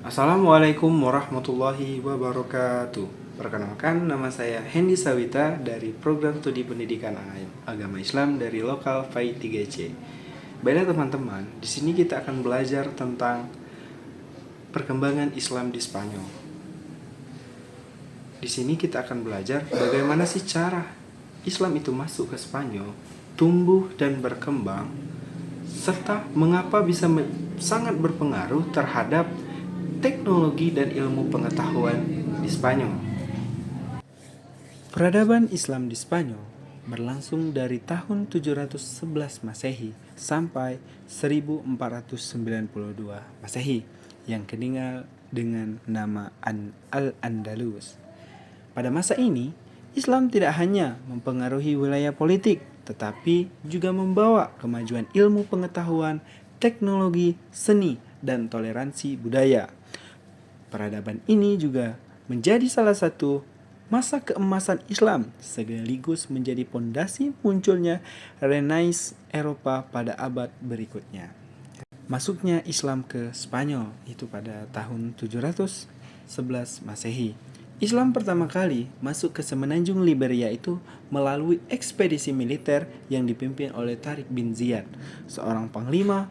Assalamualaikum warahmatullahi wabarakatuh. Perkenalkan, nama saya Hendy Sawita dari Program Studi Pendidikan Agama Islam dari Lokal FAI 3C. Baiklah teman-teman, di sini kita akan belajar tentang perkembangan Islam di Spanyol. Di sini kita akan belajar bagaimana sih cara Islam itu masuk ke Spanyol, tumbuh dan berkembang, serta mengapa bisa sangat berpengaruh terhadap teknologi dan ilmu pengetahuan di Spanyol. Peradaban Islam di Spanyol berlangsung dari tahun 711 Masehi sampai 1492 Masehi yang dikenal dengan nama Al-Andalus. Pada masa ini, Islam tidak hanya mempengaruhi wilayah politik, tetapi juga membawa kemajuan ilmu pengetahuan, teknologi, seni, dan toleransi budaya. Peradaban ini juga menjadi salah satu masa keemasan Islam sekaligus menjadi pondasi munculnya Renaissance Eropa pada abad berikutnya. Masuknya Islam ke Spanyol itu pada tahun 711 Masehi. Islam pertama kali masuk ke semenanjung Liberia itu melalui ekspedisi militer yang dipimpin oleh Tariq bin Ziyad, seorang panglima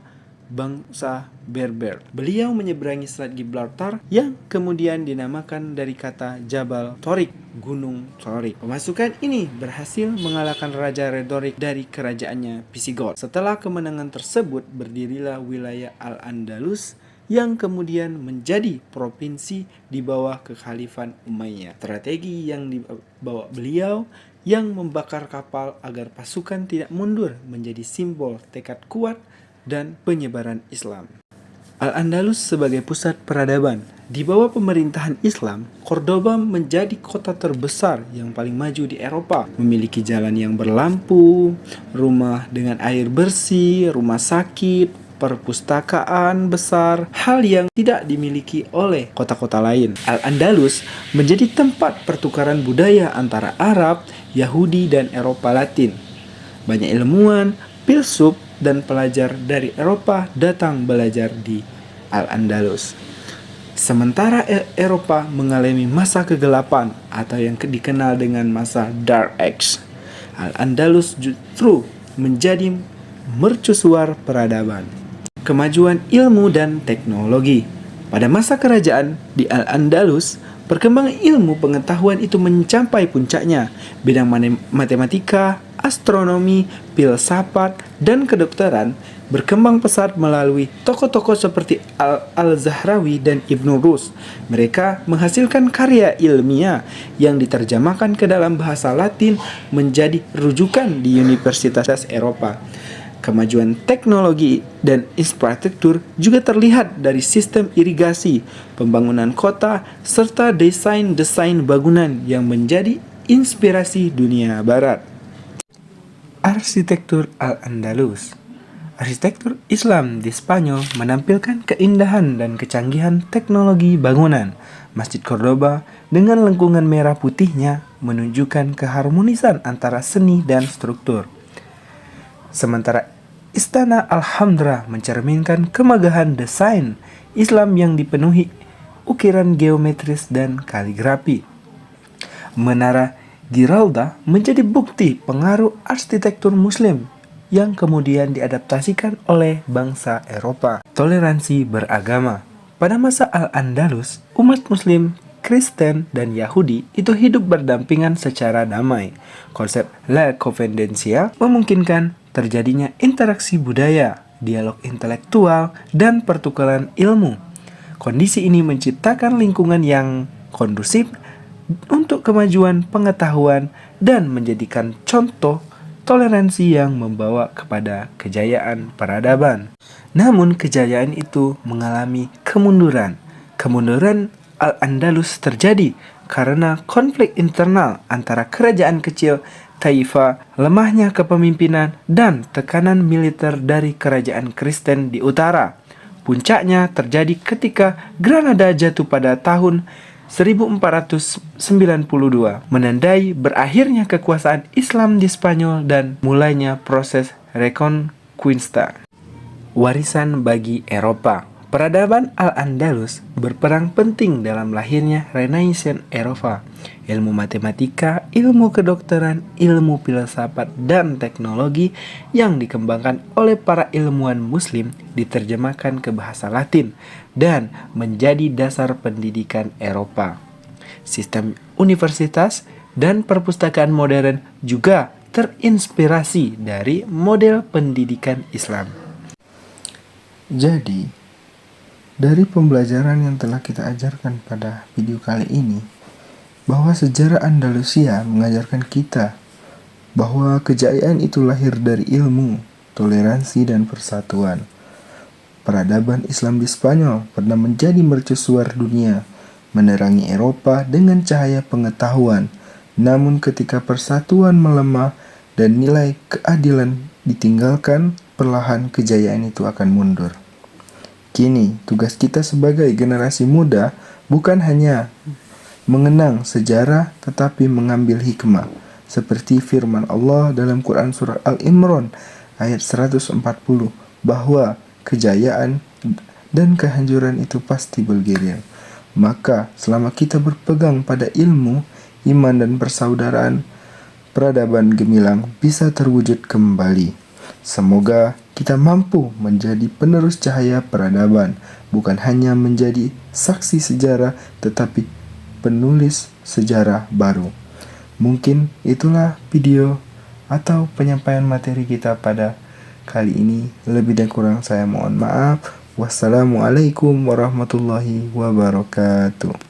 bangsa Berber. Beliau menyeberangi Selat Gibraltar yang kemudian dinamakan dari kata Jabal Torik, Gunung Torik. Pemasukan ini berhasil mengalahkan Raja Roderick dari kerajaannya Visigoth. Setelah kemenangan tersebut, berdirilah wilayah Al-Andalus yang kemudian menjadi provinsi di bawah Kekhalifan Umayyah. Strategi yang dibawa beliau yang membakar kapal agar pasukan tidak mundur menjadi simbol tekad kuat dan penyebaran Islam. Al-Andalus sebagai pusat peradaban. Di bawah pemerintahan Islam, Cordoba menjadi kota terbesar yang paling maju di Eropa. Memiliki jalan yang berlampu, rumah dengan air bersih, rumah sakit, perpustakaan besar, hal yang tidak dimiliki oleh kota-kota lain. Al-Andalus menjadi tempat pertukaran budaya antara Arab, Yahudi, dan Eropa Latin. Banyak ilmuwan, filsuf, dan pelajar dari Eropa datang belajar di Al-Andalus. Sementara Eropa mengalami masa kegelapan atau yang dikenal dengan masa Dark Age, Al-Andalus justru menjadi mercusuar peradaban. Kemajuan ilmu dan teknologi. Pada masa kerajaan di Al-Andalus, perkembangan ilmu pengetahuan itu mencapai puncaknya. Bidang matematika, astronomi, filsafat, dan kedokteran berkembang pesat melalui tokoh-tokoh seperti Al-Zahrawi dan Ibn Rus. Mereka menghasilkan karya ilmiah yang diterjemahkan ke dalam bahasa Latin menjadi rujukan di universitas Eropa. Kemajuan teknologi dan infrastruktur juga terlihat dari sistem irigasi, pembangunan kota, serta desain bangunan yang menjadi inspirasi dunia barat. Arsitektur Al-Andalus. Arsitektur Islam di Spanyol menampilkan keindahan dan kecanggihan teknologi bangunan. Masjid Cordoba dengan lengkungan merah putihnya menunjukkan keharmonisan antara seni dan struktur. Sementara Istana Alhambra mencerminkan kemegahan desain Islam yang dipenuhi ukiran geometris dan kaligrafi. Menara Giralda menjadi bukti pengaruh arsitektur Muslim yang kemudian diadaptasikan oleh bangsa Eropa. Toleransi beragama. Pada masa Al-Andalus, umat Muslim, Kristen, dan Yahudi itu hidup berdampingan secara damai. Konsep La Convivencia memungkinkan terjadinya interaksi budaya, dialog intelektual, dan pertukaran ilmu. Kondisi ini menciptakan lingkungan yang kondusif untuk kemajuan pengetahuan dan menjadikan contoh toleransi yang membawa kepada kejayaan peradaban. Namun kejayaan itu mengalami kemunduran. Kemunduran Al-Andalus terjadi karena konflik internal antara kerajaan kecil Taifa, lemahnya kepemimpinan, dan tekanan militer dari kerajaan Kristen di utara. Puncaknya terjadi ketika Granada jatuh pada tahun 1492, menandai berakhirnya kekuasaan Islam di Spanyol dan mulainya proses Reconquista. Warisan bagi Eropa. Peradaban Al-Andalus berperan penting dalam lahirnya Renaissance Eropa. Ilmu matematika, ilmu kedokteran, ilmu filsafat, dan teknologi yang dikembangkan oleh para ilmuwan muslim diterjemahkan ke bahasa Latin dan menjadi dasar pendidikan Eropa. Sistem universitas dan perpustakaan modern juga terinspirasi dari model pendidikan Islam. Jadi, dari pembelajaran yang telah kita ajarkan pada video kali ini, bahwa sejarah Andalusia mengajarkan kita bahwa kejayaan itu lahir dari ilmu, toleransi, dan persatuan. Peradaban Islam di Spanyol pernah menjadi mercusuar dunia, menerangi Eropa dengan cahaya pengetahuan. Namun ketika persatuan melemah dan nilai keadilan ditinggalkan, perlahan kejayaan itu akan mundur. Kini, tugas kita sebagai generasi muda bukan hanya mengenang sejarah tetapi mengambil hikmah. Seperti firman Allah dalam Quran Surah Al-Imran ayat 140 bahwa kejayaan dan kehancuran itu pasti bergilir. Maka selama kita berpegang pada ilmu, iman dan persaudaraan, peradaban gemilang bisa terwujud kembali. Semoga kita mampu menjadi penerus cahaya peradaban, bukan hanya menjadi saksi sejarah, tetapi penulis sejarah baru. Mungkin itulah video atau penyampaian materi kita pada kali ini. Lebih dan kurang saya mohon maaf. Wassalamualaikum warahmatullahi wabarakatuh.